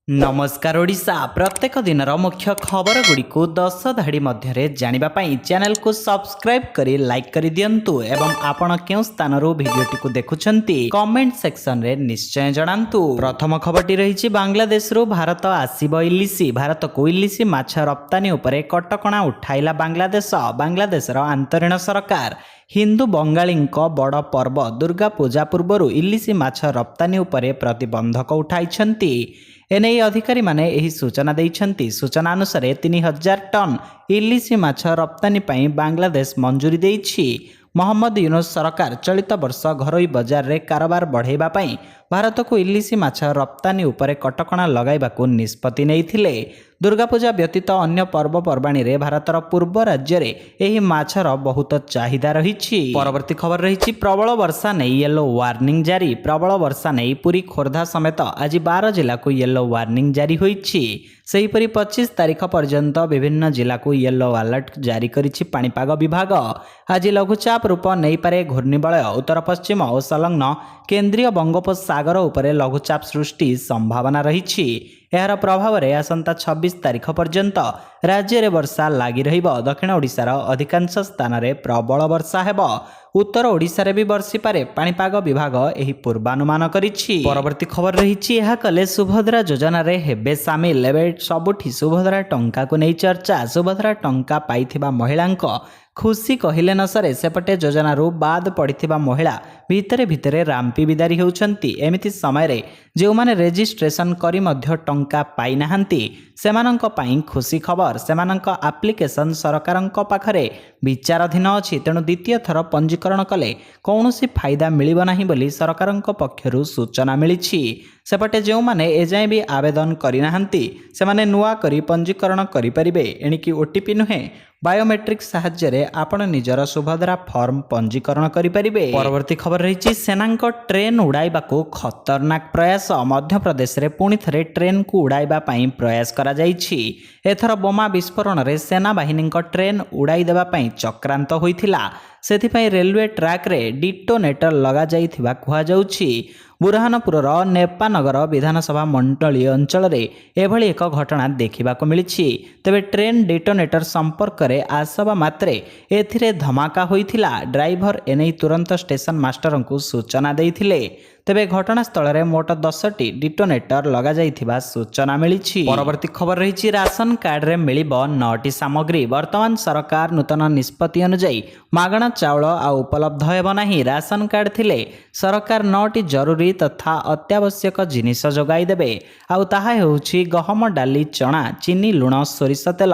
नमस्कार ओडिशा प्रत्येक दिन मुख्य खबर गुड़ी को 10 धाड़ी मध्य जानापी चैनल को सब्सक्राइब करी लाइक करी दियंतु एवं आपण केउ स्थान भिडियोटी को देखुछंती कमेंट सेक्शन रे निश्चय जणांतु। प्रथम खबरटी रही बांग्लादेश रु भारत आसीब इलिसी। भारत को इलिसी माछ रप्तानी उपरे कटकणा उठाइला बांग्लादेशर आंतरिक सरकार। हिंदू बंगाली बड़ पर्व दुर्गा पूजा पूर्व इलिसी माछ रप्तानी उपरे प्रतिबंधक उठाई। एने अधिकारी माने एही सूचना देइछंती। सूचना अनुसार 3000 टन इलिसी माछ रप्तानी पई बांग्लादेश मंजूरी देइछि। मोहम्मद यूनुस सरकार चलित वर्ष घरोई बजार रे कारोबार बढ़ाइबा पई भारत को इलिसी माछ रप्तानी उपरे कटकणा लगाइबाकू निष्पत्ति नेइथिले। दुर्गा पूजा व्यतीत अन्य पर्वपर्वाणी रे भारतर पूर्व राज्य रे एही माछर बहुत चाहिदा रहिछि। परवर्ती खबर रहिछि प्रबल वर्षा नहीं येलो वार्निंग जारी। प्रबल वर्षा नहीं पुरी खोर्धा समेत आज 12 जिला को येलो वार्निंग जारी होइछि। सेहीपरि 25 तारिख पर्यंत विभिन्न जिला को येलो अलर्ट जारी करिछि पाणीपाग विभाग। आज लघुचाप रूप नहीं पारे घूर्णिबलय उत्तर पश्चिम और संलग्न केंद्रीय बंगोपसागर उपरे लघुचाप सृष्टि संभावना रहिछि। यार प्रभाव रे आसंता 26 तारिख पर्यंत राज्य रे वर्षा लागी रहिबो। दक्षिण ओडिशार अधिकांश स्थान रे प्रबल वर्षा हेबो। उत्तर ओडिशा रे भी बरसी पारे पाणीपाग विभाग एही पूर्वानुमान करिछि। परवर्ती खबर रहिछि एहा कले सुभद्रा योजना रे हेबे सामिल। एबे सबुठी सुभद्रा टंका को नै चर्चा। सुभद्रा टंका पाइथिबा महिलांक खुशी कहिले न सरे। सेपटे योजना बाद पड़िथिबा महिला भितरे भितरे राम्पी बिदारी होउछंती। एमिति समय रे जो माने रेजिस्ट्रेशन करी मध्य टंका पाई नाहंती सेमानंक पई खुशी खबर। सेमानंक एप्लिकेशन सरकारंक पाखरे विचाराधीन अछि। तेणु द्वितीय थर पंजीकरण कले कौनसी फायदा मिलिबो नाही बोली सरकारंक पक्षरु सूचना मिलिछि। सेपटे जो माने एजाय भी आवेदन करि नाहंती सेमाने नुआ करी पंजीकरण करि परिबे। एणिकी ओटीपी नुहे बायोमेट्रिक साहाय्य रे आपण निजर सुभद्रा फॉर्म पंजीकरण करि परिबे। परवर्ती खबर रही सेनांक ट्रेन उड़ाइबाकू खतरनाक प्रयास। मध्य प्रदेश रे पुणी थरे ट्रेन को उड़ाइबा पई प्रयास करा जाइछि। एथर बोमा विस्फोरण रे सेना बाहिनी ट्रेन उड़ाई देबा पई चक्रांत होइथिला। सेथिपई रेलवे ट्रैक रे डिटोनेटर लगा जाइथिबा कुहा जाउछि। बुरहानपुरर नेपानगर विधानसभा मंडली अंचल रे एभली एक घटना देखा मिली। तेबे ट्रेन डिटोनेटर संपर्क रे आसवा मात्रे एथिरे धमाका होइथिला। ड्राइवर एने तुरंत स्टेशन मास्टर को सूचना देइथिले। तेबे घटनास्थल रे मोट 10टी डिटोनेटर लगा जाइथिबा सूचना मिली। परवर्ती खबर रही राशन कार्ड रे मिलिबो 9टी सामग्री। वर्तमान सरकार नूतन निष्पत्ति अनुसार मागणा चाउल आ उपलब्ध हेबो नाही। राशन कार्ड थिले सरकार 9टी जरूरी तथा अत्यावश्यक जिनिस जोगाई देबे। आउ ताहा हेउछि गहम, डाली, चना, चीनी, लुण, सोरिष तेल,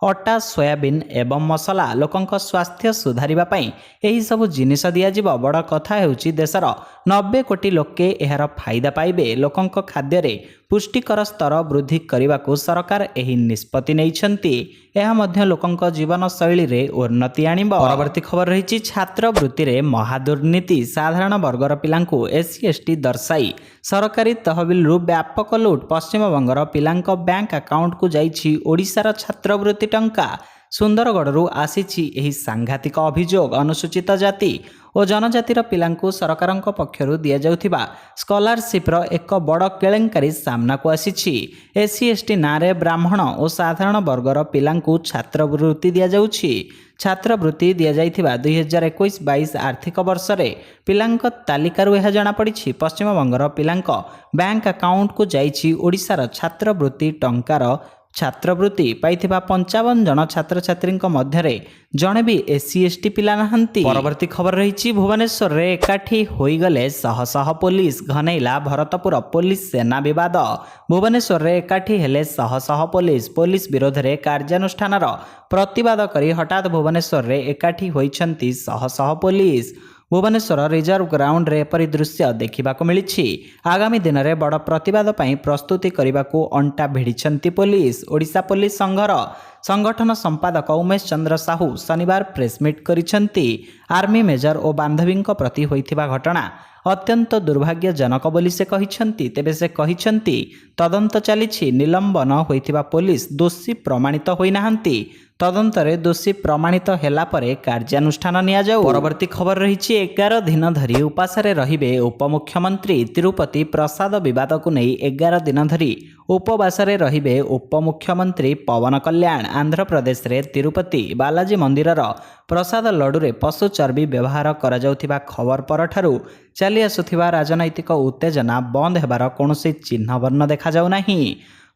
अटा, सोयाबीन एवं मसला। लोकंक स्वास्थ्य सुधारिबा पई एही सब जिनिस दिया जिवो। बड़ कथा हेउछि देशर 90 कोटी लोके एहार फायदा पाइबे। लोकंक खाद्य रे पुष्टिकर स्तर वृद्धि करने सरकार एही निष्पत्ति नेइछंती। एहा मध्य लोकंक जीवन शैली रे उन्नति आनिबो। परवर्ती खबर रही छात्रवृत्ति रे महादुर्नीति। साधारण वर्गर पिलांकु एससी एसटी दर्शाई सरकारी तहबिल रु व्यापक लुट। पश्चिम बंगर पिलांक बैंक अकाउंट को जाइछि ओडिशार छात्रवृत्ति टंका। सुंदरगढ़ आसीछि एही सांघातिक अभियोग। अनुसूचित जाति और जनजातिर पिलांकु सरकारंक पक्षरु दिया जाउथिबा स्कॉलरशिप रो एक बड़ केलेंकारी सामना को आसीछि। एससी एसटी नारे ब्राह्मण और साधारण वर्गर पिलांकु छात्रवृत्ति दिया जाउछि। छात्रवृत्ति दिया जाइथिबा 2021-22 आर्थिक वर्ष रे पिलांक तालिकारु एहा जणा पड़िछि। पश्चिम बंगर पिलांक बैंक अकाउंट को जाइछि ओडिशार छात्रवृत्ति टंकार। छात्रवृत्ति पाइथिबा 55 जन छात्र छात्री मध्य जड़े भी एससी एसटी पिला नाहंती। परवर्ती खबर रही भुवनेश्वर रे एकाठी होइगले शह शह पुलिस। घनैला भरतपुर पुलिस सेना विवाद। भुवनेश्वर रे एकाठी हेले शह शह पुलिस। पुलिस विरोध रे कार्यानुष्ठानर प्रतिवाद करी हठात भुवनेश्वर रे एकाठी होइछंती शह शह पुलिस। भुवनेश्वर रिजर्व ग्राउंड रे एपरी दृश्य देखा मिली। आगामी दिन में बड़ प्रतिवाद पई प्रस्तुति करने को अंटा भिड़िछंती पुलिस। ओडिशा पुलिस संघर संगठन संपादक उमेश चंद्र साहू शनिवार प्रेसमिट करिछंती। आर्मी मेजर और बांधवी प्रति होइथिबा घटना अत्यंत दुर्भाग्यजनक बोली से कहिछंती। तेबे से कहिछंती तदंत चलिछि। निलंबन होइथिबा पुलिस दोषी प्रमाणित होई नाहंती। ତଦନ୍ତରେ ଦୋଷୀ ପ୍ରମାଣିତ ହେଲା ପରେ କାର୍ଯ୍ୟାନୁଷ୍ଠାନ ନିଆଯାଉ। ପରବର୍ତ୍ତୀ ଖବର ରହିଛି 11 ଦିନ ଧରି ଉପାସରେ ରହିବେ ଉପମୁଖ୍ୟମନ୍ତ୍ରୀ। ତିରୁପତି ପ୍ରସାଦ ବିବାଦକୁ ନେଇ 11 ଦିନ ଧରି ଉପବାସରେ ରହିବେ ଉପମୁଖ୍ୟମନ୍ତ୍ରୀ ପବନ କଲ୍ୟାଣ। ଆନ୍ଧ୍ରପ୍ରଦେଶରେ ତିରୁପତି ବାଲାଜୀ ମନ୍ଦିରର ପ୍ରସାଦ ଲଡୁରେ ପଶୁ ଚର୍ବି ବ୍ୟବହାର କରାଯାଉଥିବା ଖବର ପରଠାରୁ ଚାଲି ଆସୁଥିବା ରାଜନୈତିକ ଉତ୍ତେଜନା ବନ୍ଦ ହେବାର କୌଣସି ଚିହ୍ନବର୍ଣ୍ଣ ଦେଖାଯାଉନାହିଁ।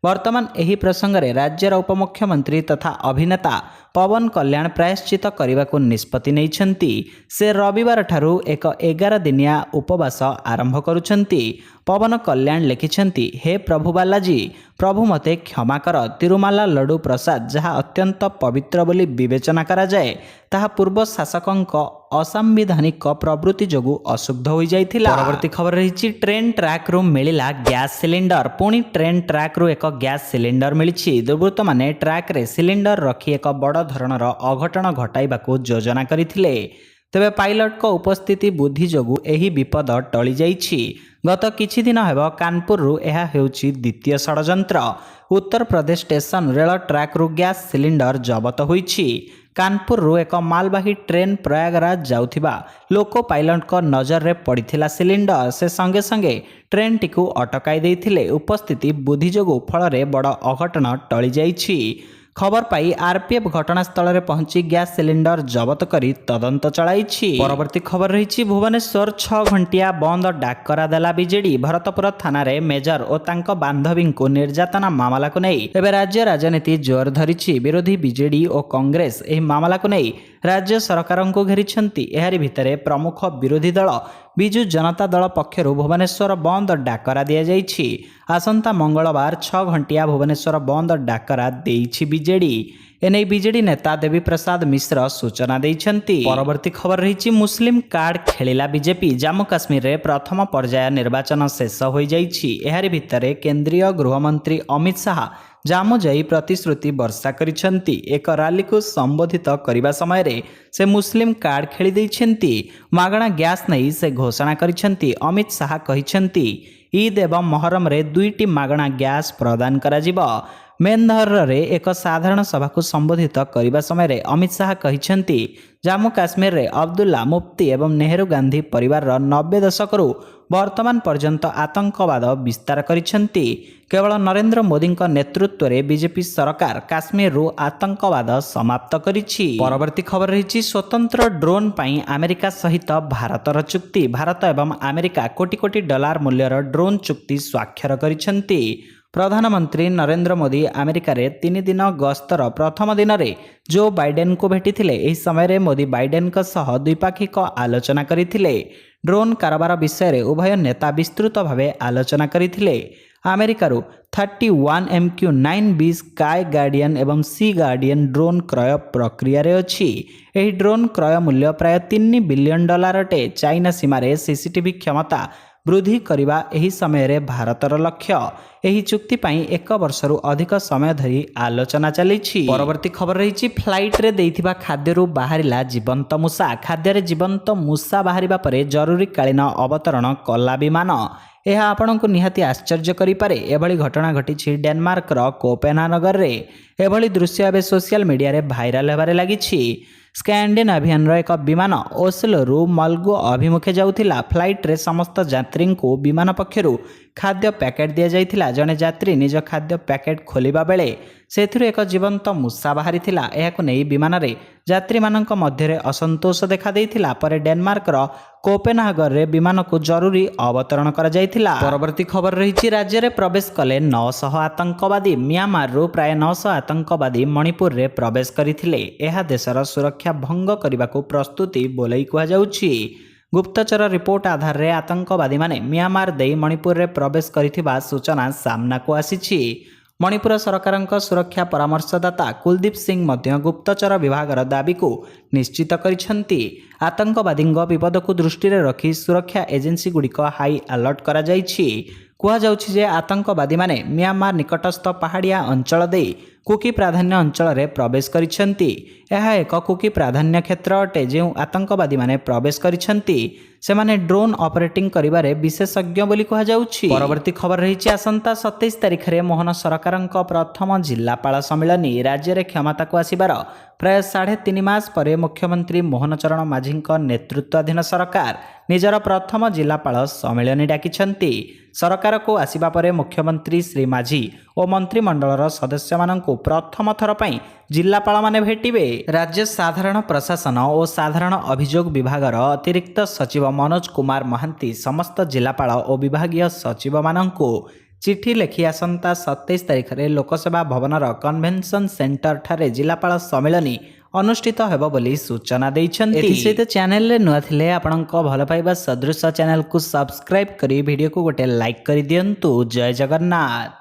ବର୍ତ୍ତମାନ ଏହି ପ୍ରସଙ୍ଗରେ ରାଜ୍ୟର ଉପମୁଖ୍ୟମନ୍ତ୍ରୀ ତଥା ଅଭିନେତା ପବନ କଲ୍ୟାଣ ପ୍ରାୟଶ୍ଚିତ କରିବାକୁ ନିଷ୍ପତ୍ତି ନେଇଛନ୍ତି। ସେ ରବିବାର ଠାରୁ ଏକ 11 ଦିନିଆ ଉପବାସ ଆରମ୍ଭ କରୁଛନ୍ତି। ପବନ କଲ୍ୟାଣ ଲେଖିଛନ୍ତି, ହେ ପ୍ରଭୁ ବାଲାଜୀ, ପ୍ରଭୁ ମୋତେ କ୍ଷମା କର। ତିରୁମାଲା ଲଡୁ ପ୍ରସାଦ ଯାହା ଅତ୍ୟନ୍ତ ପବିତ୍ର ବୋଲି ବିବେଚନା କରାଯାଏ, ତାହା ପୂର୍ବ ଶାସକଙ୍କ ଅସାମ୍ବିଧାନିକ ପ୍ରବୃତ୍ତି ଯୋଗୁଁ ଅଶୁଦ୍ଧ ହୋଇଯାଇଥିଲା। ପରବର୍ତ୍ତୀ ଖବର ରହିଛି ଟ୍ରେନ୍ ଟ୍ରାକ୍ରୁ ମିଳିଲା ଗ୍ୟାସ୍ ସିଲିଣ୍ଡର। ପୁଣି ଟ୍ରେନ୍ ଟ୍ରାକ୍ରୁ ଏକ ଗ୍ୟାସ୍ ସିଲିଣ୍ଡର ମିଳିଛି। ଦୁର୍ବୃତ୍ତମାନେ ଟ୍ରାକ୍ରେ ସିଲିଣ୍ଡର ରଖି ଏକ ବଡ଼ ଧରଣର ଅଘଟଣ ଘଟାଇବାକୁ ଯୋଜନା କରିଥିଲେ। ତେବେ ପାଇଲଟଙ୍କ ଉପସ୍ଥିତି ବୁଦ୍ଧି ଯୋଗୁଁ ଏହି ବିପଦ ଟଳିଯାଇଛି। ଗତ କିଛି ଦିନ ହେବ କାନପୁରରୁ ଏହା ହେଉଛି ଦ୍ୱିତୀୟ ଷଡ଼ଯନ୍ତ୍ର। ଉତ୍ତରପ୍ରଦେଶ ଷ୍ଟେସନ ରେଳ ଟ୍ରାକ୍ରୁ ଗ୍ୟାସ୍ ସିଲିଣ୍ଡର ଜବତ ହୋଇଛି। କାନପୁରରୁ ଏକ ମାଲବାହୀ ଟ୍ରେନ୍ ପ୍ରୟାଗରାଜ ଯାଉଥିବା ଲୋକ ପାଇଲଟଙ୍କ ନଜରରେ ପଡ଼ିଥିଲା ସିଲିଣ୍ଡର। ସେ ସଙ୍ଗେ ସଙ୍ଗେ ଟ୍ରେନ୍ଟିକୁ ଅଟକାଇ ଦେଇଥିଲେ। ଉପସ୍ଥିତି ବୁଦ୍ଧି ଯୋଗୁଁ ଫଳରେ ବଡ଼ ଅଘଟଣ ଟଳିଯାଇଛି। ଖବର ପାଇ ଆରପିଏଫ୍ ଘଟଣାସ୍ଥଳରେ ପହଞ୍ଚି ଗ୍ୟାସ୍ ସିଲିଣ୍ଡର ଜବତ କରି ତଦନ୍ତ ଚଳାଇଛି। ପରବର୍ତ୍ତୀ ଖବର ରହିଛି ଭୁବନେଶ୍ୱର 6 ଘଣ୍ଟିଆ ବନ୍ଦ ଡାକରା ଦେଲା ବିଜେଡି। ଭରତପୁର ଥାନାରେ ମେଜର ଓ ତାଙ୍କ ବାନ୍ଧବୀଙ୍କୁ ନିର୍ଯାତନା ମାମଲାକୁ ନେଇ ଏବେ ରାଜ୍ୟ ରାଜନୀତି ଜୋର ଧରିଛି। ବିରୋଧୀ ବିଜେଡି ଓ କଂଗ୍ରେସ ଏହି ମାମଲାକୁ ନେଇ ରାଜ୍ୟ ସରକାରଙ୍କୁ ଘେରିଛନ୍ତି। ଏହାରି ଭିତରେ ପ୍ରମୁଖ ବିରୋଧୀ ଦଳ ବିଜୁ ଜନତା ଦଳ ପକ୍ଷରୁ ଭୁବନେଶ୍ୱର ବନ୍ଦ ଡାକରା ଦିଆଯାଇଛି। ଆସନ୍ତା ମଙ୍ଗଳବାର 6 ଘଣ୍ଟିଆ ଭୁବନେଶ୍ୱର ବନ୍ଦ ଡାକରା ଦେଇଛି ବିଜେଡି। ଏନେଇ ବିଜେଡି ନେତା ଦେବୀ ପ୍ରସାଦ ମିଶ୍ର ସୂଚନା ଦେଇଛନ୍ତି। ପରବର୍ତ୍ତୀ ଖବର ରହିଛି ମୁସଲିମ କାର୍ଡ ଖେଳିଲା ବିଜେପି। ଜାମ୍ମୁ କାଶ୍ମୀରରେ ପ୍ରଥମ ପର୍ଯ୍ୟାୟ ନିର୍ବାଚନ ଶେଷ ହୋଇଯାଇଛି। ଏହାରି ଭିତରେ କେନ୍ଦ୍ରୀୟ ଗୃହମନ୍ତ୍ରୀ ଅମିତ ଶାହା ଜାମ୍ମୁ ଯାଇ ପ୍ରତିଶ୍ରୁତି ବର୍ଷା କରିଛନ୍ତି। ଏକ ରାଲିକୁ ସମ୍ବୋଧିତ କରିବା ସମୟରେ ସେ ମୁସଲିମ କାର୍ଡ ଖେଳି ଦେଇଛନ୍ତି। ମାଗଣା ଗ୍ୟାସ୍ ନେଇ ସେ ଘୋଷଣା କରିଛନ୍ତି। ଅମିତ ଶାହା କହିଛନ୍ତି, ଇଦ୍ ଏବଂ ମହରମରେ 2ଟି ମାଗଣା ଗ୍ୟାସ୍ ପ୍ରଦାନ କରାଯିବ। ମେନ୍ଧରରେ ଏକ ସାଧାରଣ ସଭାକୁ ସମ୍ବୋଧିତ କରିବା ସମୟରେ ଅମିତ ଶାହା କହିଛନ୍ତି, ଜାମ୍ମୁ କାଶ୍ମୀରରେ ଅବଦୁଲ୍ଲା ମୁଫ୍ତି ଏବଂ ନେହେରୁ ଗାନ୍ଧୀ ପରିବାରର 90 ଦଶକରୁ ବର୍ତ୍ତମାନ ପର୍ଯ୍ୟନ୍ତ ଆତଙ୍କବାଦ ବିସ୍ତାର କରିଛନ୍ତି। କେବଳ ନରେନ୍ଦ୍ର ମୋଦିଙ୍କ ନେତୃତ୍ୱରେ ବିଜେପି ସରକାର କାଶ୍ମୀରରୁ ଆତଙ୍କବାଦ ସମାପ୍ତ କରିଛି। ପରବର୍ତ୍ତୀ ଖବର ରହିଛି ସ୍ୱତନ୍ତ୍ର ଡ୍ରୋନ୍ ପାଇଁ ଆମେରିକା ସହିତ ଭାରତର ଚୁକ୍ତି। ଭାରତ ଏବଂ ଆମେରିକା କୋଟି କୋଟି ଡଲାର ମୂଲ୍ୟର ଡ୍ରୋନ୍ ଚୁକ୍ତି ସ୍ୱାକ୍ଷର କରିଛନ୍ତି। ପ୍ରଧାନମନ୍ତ୍ରୀ ନରେନ୍ଦ୍ର ମୋଦି ଆମେରିକାରେ 3 ଦିନ ଗସ୍ତର ପ୍ରଥମ ଦିନରେ ଜୋ ବାଇଡେନଙ୍କୁ ଭେଟିଥିଲେ। ଏହି ସମୟରେ ମୋଦି ବାଇଡେନଙ୍କ ସହ ଦ୍ୱିପାକ୍ଷିକ ଆଲୋଚନା କରିଥିଲେ। ଡ୍ରୋନ୍ କାରବାର ବିଷୟରେ ଉଭୟ ନେତା ବିସ୍ତୃତ ଭାବେ ଆଲୋଚନା କରିଥିଲେ। ଆମେରିକାରୁ 31 MQ-9B ସ୍କାଏ ଗାର୍ଡିଆନ୍ ଏବଂ ସି ଗାର୍ଡିଆନ୍ ଡ୍ରୋନ୍ କ୍ରୟ ପ୍ରକ୍ରିୟାରେ ଅଛି। ଏହି ଡ୍ରୋନ୍ କ୍ରୟ ମୂଲ୍ୟ ପ୍ରାୟ $3 ବିଲିୟନ ଅଟେ। ଚାଇନା ସୀମାରେ ସିସିଟିଭି କ୍ଷମତା ବୃଦ୍ଧି କରିବା ଏହି ସମୟରେ ଭାରତର ଲକ୍ଷ୍ୟ। ଏହି ଚୁକ୍ତି ପାଇଁ 1 ବର୍ଷରୁ ଅଧିକ ସମୟ ଧରି ଆଲୋଚନା ଚାଲିଛି। ପରବର୍ତ୍ତୀ ଖବର ରହିଛି ଫ୍ଲାଇଟ୍ରେ ଦେଇଥିବା ଖାଦ୍ୟରୁ ବାହାରିଲା ଜୀବନ୍ତ ମୂଷା। ଖାଦ୍ୟରେ ଜୀବନ୍ତ ମୂଷା ବାହାରିବା ପରେ ଜରୁରୀକାଳୀନ ଅବତରଣ କଲା ବିମାନ। ଏହା ଆପଣଙ୍କୁ ନିହାତି ଆଶ୍ଚର୍ଯ୍ୟ କରିପାରେ। ଏଭଳି ଘଟଣା ଘଟିଛି ଡେନମାର୍କର କୋପେନହାଗନରେ। ଏଭଳି ଦୃଶ୍ୟ ଏବେ ସୋସିଆଲ ମିଡ଼ିଆରେ ଭାଇରାଲ ହେବାରେ ଲାଗିଛି। ସ୍କାଣ୍ଡିନାଭିଆନର ଏକ ବିମାନ ଓସ୍ଲୋରୁ ମଲଗୋ ଅଭିମୁଖେ ଯାଉଥିଲା। ଫ୍ଲାଇଟ୍ରେ ସମସ୍ତ ଯାତ୍ରୀଙ୍କୁ ବିମାନ ପକ୍ଷରୁ ଖାଦ୍ୟ ପ୍ୟାକେଟ୍ ଦିଆଯାଇଥିଲା। ଜଣେ ଯାତ୍ରୀ ନିଜ ଖାଦ୍ୟ ପ୍ୟାକେଟ୍ ଖୋଲିବା ବେଳେ ସେଥିରୁ ଏକ ଜୀବନ୍ତ ମୂଷା ବାହାରିଥିଲା। ଏହାକୁ ନେଇ ବିମାନରେ ଯାତ୍ରୀମାନଙ୍କ ମଧ୍ୟରେ ଅସନ୍ତୋଷ ଦେଖାଦେଇଥିଲା। ପରେ ଡେନମାର୍କର କୋପେନହାଗନରେ ବିମାନକୁ ଜରୁରୀ ଅବତରଣ କରାଯାଇଥିଲା। ପରବର୍ତ୍ତୀ ଖବର ରହିଛି ରାଜ୍ୟରେ ପ୍ରବେଶ କଲେ 900 ଆତଙ୍କବାଦୀ। ମିଆଁମାରରୁ ପ୍ରାୟ 900 ଆତଙ୍କବାଦୀ ମଣିପୁରରେ ପ୍ରବେଶ କରିଥିଲେ। ଏହା ଦେଶର ସୁରକ୍ଷା ଭଙ୍ଗ କରିବାକୁ ପ୍ରସ୍ତୁତି ବୋଲି କୁହାଯାଉଛି। ଗୁପ୍ତଚର ରିପୋର୍ଟ ଆଧାରରେ ଆତଙ୍କବାଦୀମାନେ ମିଆଁମାର ଦେଇ ମଣିପୁରରେ ପ୍ରବେଶ କରିଥିବା ସୂଚନା ସାମ୍ନାକୁ ଆସିଛି। ମଣିପୁର ସରକାରଙ୍କ ସୁରକ୍ଷା ପରାମର୍ଶଦାତା କୁଲଦୀପ ସିଂ ମଧ୍ୟ ଗୁପ୍ତଚର ବିଭାଗର ଦାବିକୁ ନିଶ୍ଚିତ କରିଛନ୍ତି। ଆତଙ୍କବାଦୀଙ୍କ ବିପଦକୁ ଦୃଷ୍ଟିରେ ରଖି ସୁରକ୍ଷା ଏଜେନ୍ସିଗୁଡ଼ିକ ହାଇ ଆଲର୍ଟ କରାଯାଇଛି। କୁହାଯାଉଛି ଯେ ଆତଙ୍କବାଦୀମାନେ ମିଆଁମାର ନିକଟସ୍ଥ ପାହାଡ଼ିଆ ଅଞ୍ଚଳ ଦେଇ କୁକି ପ୍ରାଧାନ୍ୟ ଅଞ୍ଚଳରେ ପ୍ରବେଶ କରିଛନ୍ତି। ଏହା ଏକ କୁକି ପ୍ରାଧାନ୍ୟ କ୍ଷେତ୍ର ଅଟେ। ଯେଉଁ ଆତଙ୍କବାଦୀମାନେ ପ୍ରବେଶ କରିଛନ୍ତି ସେମାନେ ଡ୍ରୋନ୍ ଅପରେଟିଂ କରିବାରେ ବିଶେଷଜ୍ଞ ବୋଲି କୁହାଯାଉଛି। ପରବର୍ତ୍ତୀ ଖବର ରହିଛି ଆସନ୍ତା 27 ତାରିଖରେ ମୋହନ ସରକାରଙ୍କ ପ୍ରଥମ ଜିଲ୍ଲାପାଳ ସମ୍ମିଳନୀ। ରାଜ୍ୟରେ କ୍ଷମତାକୁ ଆସିବାର ପ୍ରାୟ 3.5 ମାସ ପରେ ମୁଖ୍ୟମନ୍ତ୍ରୀ ମୋହନ ଚରଣ ମାଝୀଙ୍କ ନେତୃତ୍ୱାଧୀନ ସରକାର ନିଜର ପ୍ରଥମ ଜିଲ୍ଲାପାଳ ସମ୍ମିଳନୀ ଡାକିଛନ୍ତି। ସରକାରକୁ ଆସିବା ପରେ ମୁଖ୍ୟମନ୍ତ୍ରୀ ଶ୍ରୀ ମାଝୀ ଓ ମନ୍ତ୍ରିମଣ୍ଡଳର ସଦସ୍ୟମାନଙ୍କୁ ପ୍ରଥମ ଥର ପାଇଁ ଜିଲ୍ଲାପାଳମାନେ ଭେଟିବେ। ରାଜ୍ୟ ସାଧାରଣ ପ୍ରଶାସନ ଓ ସାଧାରଣ ଅଭିଯୋଗ ବିଭାଗର ଅତିରିକ୍ତ ସଚିବ ମନୋଜ କୁମାର ମହାନ୍ତି ସମସ୍ତ ଜିଲ୍ଲାପାଳ ଓ ବିଭାଗୀୟ ସଚିବମାନଙ୍କୁ ଚିଠି ଲେଖି ଆସନ୍ତା 27 ତାରିଖରେ ଲୋକସେବା ଭବନର କନଭେନସନ ସେଣ୍ଟର ଠାରେ ଜିଲ୍ଲାପାଳ ସମ୍ମିଳନୀ ଅନୁଷ୍ଠିତ ହେବ ବୋଲି ସୂଚନା ଦେଇଛନ୍ତି। ଏଥିସହିତ ଚ୍ୟାନେଲରେ ନୂଆ ଥିଲେ ଆପଣଙ୍କ ଭଲ ପାଇବା ସଦୃଶ ଚ୍ୟାନେଲକୁ ସବସ୍କ୍ରାଇବ କରି ଭିଡ଼ିଓକୁ ଗୋଟେ ଲାଇକ୍ କରିଦିଅନ୍ତୁ। ଜୟ ଜଗନ୍ନାଥ।